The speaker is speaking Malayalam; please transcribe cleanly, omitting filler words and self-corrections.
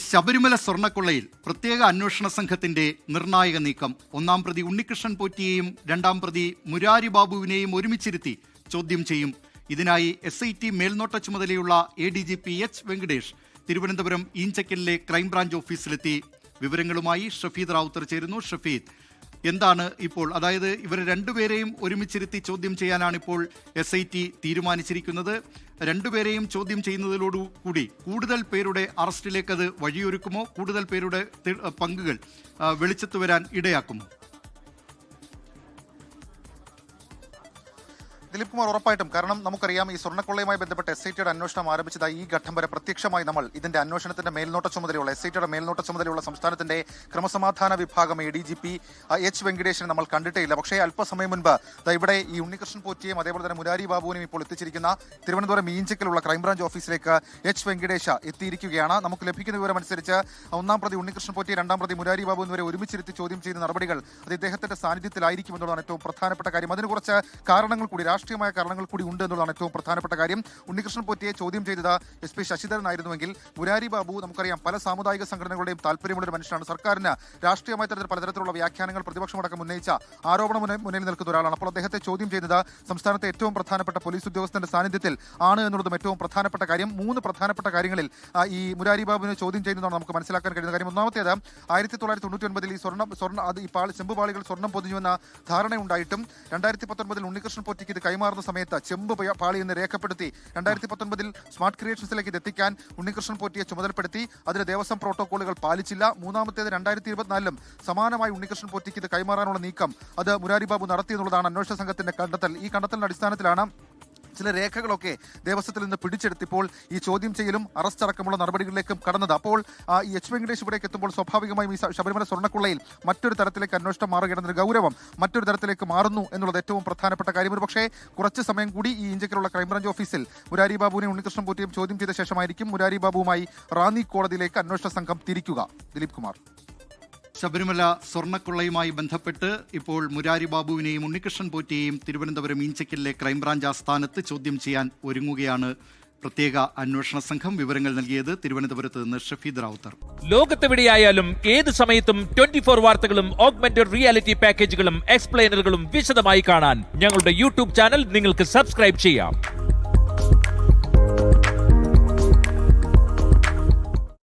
ശബരിമല സ്വർണ്ണക്കൊള്ളയിൽ പ്രത്യേക അന്വേഷണ സംഘത്തിന്റെ നിർണായക നീക്കം. ഒന്നാം പ്രതി ഉണ്ണികൃഷ്ണൻ പോറ്റിയെയും രണ്ടാം പ്രതി മുരാരി ബാബുവിനെയും ഒരുമിച്ചിരുത്തി ചോദ്യം ചെയ്യും. ഇതിനായി SIT മേൽനോട്ട ചുമതലയുള്ള ADGP H വെങ്കടേഷ് തിരുവനന്തപുരം ഈഞ്ചക്കലിലെ ക്രൈംബ്രാഞ്ച് ഓഫീസിലെത്തി. വിവരങ്ങളുമായി ഷഫീദ് റാവുത്തർ ചേരുന്നു. ഷഫീദ്, എന്താണ് ഇപ്പോൾ, അതായത് ഇവരെ രണ്ടുപേരെയും ഒരുമിച്ചിരുത്തി ചോദ്യം ചെയ്യാനാണ് ഇപ്പോൾ SIT തീരുമാനിച്ചിരിക്കുന്നത്. രണ്ടുപേരെയും ചോദ്യം ചെയ്യുന്നതിലോടുകൂടി കൂടുതൽ പേരുടെ അറസ്റ്റിലേക്ക് അത് വഴിയൊരുക്കുമോ? കൂടുതൽ പേരുടെ പങ്കുകൾ വെളിച്ചത്ത് വരാൻ ഇടയാക്കുമോ? ദിലീപ് കുമാർ, ഉറപ്പായിട്ടും. കാരണം നമുക്കറിയാം, ഈ സ്വർണ്ണക്കൊള്ളയുമായി ബന്ധപ്പെട്ട് SITയുടെ അന്വേഷണം ആരംഭിച്ചതായി ഈ ഘട്ടം വരെ പ്രത്യക്ഷമായി നമ്മൾ ഇതിന്റെ അന്വേഷണത്തിന്റെ മേൽനോട്ട ചുമതലയുള്ള SITയുടെ മേൽനോട്ട ചുമതലയുള്ള സംസ്ഥാനത്തിന്റെ ക്രമസമാധാന വിഭാഗം ADGP H വെങ്കടേഷിനെ നമ്മൾ കണ്ടിട്ടേയില്ല. പക്ഷേ അല്പസമയം മുൻപ് ഇവിടെ ഈ ഉണ്ണികൃഷ്ണൻ പോറ്റിയും അതേപോലെ തന്നെ മുരാരി ബാബുവിനെയും ഇപ്പോൾ എത്തിച്ചിരിക്കുന്ന തിരുവനന്തപുരം ഈഞ്ചക്കലുള്ള ക്രൈംബ്രാഞ്ച് ഓഫീസിലേക്ക് H വെങ്കടേഷ് എത്തിയിരിക്കുകയാണ്. നമുക്ക് ലഭിക്കുന്ന വിവരമനുസരിച്ച് ഒന്നാം പ്രതി ഉണ്ണികൃഷ്ണൻ പോറ്റി, രണ്ടാം പ്രതി മുരാരി ബാബു എന്നിവരെ ഒരുമിച്ചിരുത്തി ചോദ്യം ചെയ്യുന്ന നടപടികൾ അത് ഇദ്ദേഹത്തിന്റെ സാന്നിധ്യത്തിലായിരിക്കും എന്നുള്ളതാണ് ഏറ്റവും പ്രധാനപ്പെട്ട കാര്യം. അതിന് കുറച്ച് കാരണങ്ങൾ കൂടി, രാഷ്ട്രീയമായ കാരണങ്ങൾ കൂടി ഉണ്ട് എന്നുള്ളതാണ് ഏറ്റവും പ്രധാനപ്പെട്ട കാര്യം. ഉണ്ണികൃഷ്ണൻ പോറ്റിയെ ചോദ്യം ചെയ്തത് SP ശശിധരൻ ആയിരുന്നുവെങ്കിൽ മുരാരി ബാബു നമുക്കറിയാം പല സാമുദായിക സംഘടനകളുടെയും താല്പര്യമുള്ള ഒരു മനുഷ്യനാണ്. സർക്കാരിന് രാഷ്ട്രീയമായ തരത്തിൽ പലതരത്തിലുള്ള വ്യാഖ്യാനങ്ങൾ പ്രതിപക്ഷമടക്കം ഉന്നയിച്ച ആരോപണം മുന്നിൽ നിൽക്കുന്ന ഒരാളാണ്. അപ്പോൾ അദ്ദേഹത്തെ ചോദ്യം ചെയ്യുന്നത് സംസ്ഥാനത്തെ ഏറ്റവും പ്രധാനപ്പെട്ട പോലീസ് ഉദ്യോഗസ്ഥന്റെ സാന്നിധ്യത്തിൽ ആണ് എന്നുള്ളതും ഏറ്റവും പ്രധാനപ്പെട്ട കാര്യം. 3 പ്രധാനപ്പെട്ട കാര്യങ്ങളിൽ ഈ മുരാരി ബാബുവിനെ ചോദ്യം ചെയ്യുന്നതാണ് നമുക്ക് മനസ്സിലാക്കാൻ കഴിയുന്ന കാര്യം. ഒന്നാമത്തേത്, 1999 ഈ ചെമ്പുപാളികൾ സ്വർണ്ണം പൊതിഞ്ഞുവെന്ന ധാരണയുണ്ടായിട്ടും 2019 ഉണ്ണികൃഷ്ണൻ പോറ്റിക്ക് ഇത് കൈമാറുന്ന സമയത്ത് ചെമ്പ് പാളി എന്ന് രേഖപ്പെടുത്തി 2019 സ്മാർട്ട് ക്രിയേഷൻസിലേക്ക് ഇത് എത്തിക്കാൻ ഉണ്ണികൃഷ്ണൻ പോറ്റിയെ ചുമതലപ്പെടുത്തി. അതിന് ദേവസ്വം പ്രോട്ടോകോളുകൾ പാലിച്ചില്ല. മൂന്നാമത്തേത്, 2024 സമാനമായി ഉണ്ണികൃഷ്ണൻ പോറ്റിക്ക് ഇത് കൈമാറാനുള്ള നീക്കം അത് മുരാരി ബാബു നടത്തിയെന്നുള്ളതാണ് അന്വേഷണ സംഘത്തിന്റെ കണ്ടെത്തൽ. ഈ കണ്ടെത്തലിന്റെ അടിസ്ഥാനത്തിലാണ് ചില രേഖകളൊക്കെ ദേവസ്വത്തിൽ നിന്ന് പിടിച്ചെടുത്തിപ്പോൾ ഈ ചോദ്യം ചെയ്യലും അറസ്റ്റ് അടക്കമുള്ള നടപടികളിലേക്കും കടന്നത്. അപ്പോൾ ഈ H വെങ്കടേഷ് ഇവിടേക്ക് എത്തുമ്പോൾ സ്വാഭാവികമായും ഈ ശബരിമല സ്വർണ്ണക്കൊള്ളയിൽ മറ്റൊരു തരത്തിലേക്ക് അന്വേഷണം മാറുകയാണെന്നൊരു ഗൗരവം മറ്റൊരു തരത്തിലേക്ക് മാറുന്നു എന്നുള്ളത് ഏറ്റവും പ്രധാനപ്പെട്ട കാര്യം. ഒരു പക്ഷേ കുറച്ച് സമയം കൂടി ഈ ഇഞ്ചക്കലുള്ള ക്രൈംബ്രാഞ്ച് ഓഫീസിൽ മുരാരി ബാബുവിനെ ഉണ്ണികൃഷ്ണൻ പോറ്റിയും ചോദ്യം ചെയ്ത ശേഷമായിരിക്കും മുരാരി ബാബുവുമായി റാന്നി കോടതിയിലേക്ക് അന്വേഷണ സംഘം തിരിക്കുക. ദിലീപ് കുമാർ, ശബരിമല സ്വർണ്ണക്കൊള്ളയുമായി ബന്ധപ്പെട്ട് ഇപ്പോൾ മുരാരി ബാബുവിനെയും ഉണ്ണികൃഷ്ണൻ പോറ്റിയെയും തിരുവനന്തപുരം ഈഞ്ചക്കലിലെ ക്രൈംബ്രാഞ്ച് ആസ്ഥാനത്ത് ചോദ്യം ചെയ്യാൻ ഒരുങ്ങുകയാണ് പ്രത്യേക അന്വേഷണ സംഘം. വിവരങ്ങൾ നൽകിയത് തിരുവനന്തപുരത്ത് നിന്ന് ഷഫീദ് റാവുത്തർ. ലോകത്തെവിടെയായാലും ഏത് സമയത്തും 24 വാർത്തകളും ഓഗ്മെന്റഡ് റിയാലിറ്റി പാക്കേജുകളും എക്സ്പ്ലെയിനറുകളും വിശദമായി കാണാൻ ഞങ്ങളുടെ YouTube ചാനൽ നിങ്ങൾക്ക് സബ്സ്ക്രൈബ് ചെയ്യാം.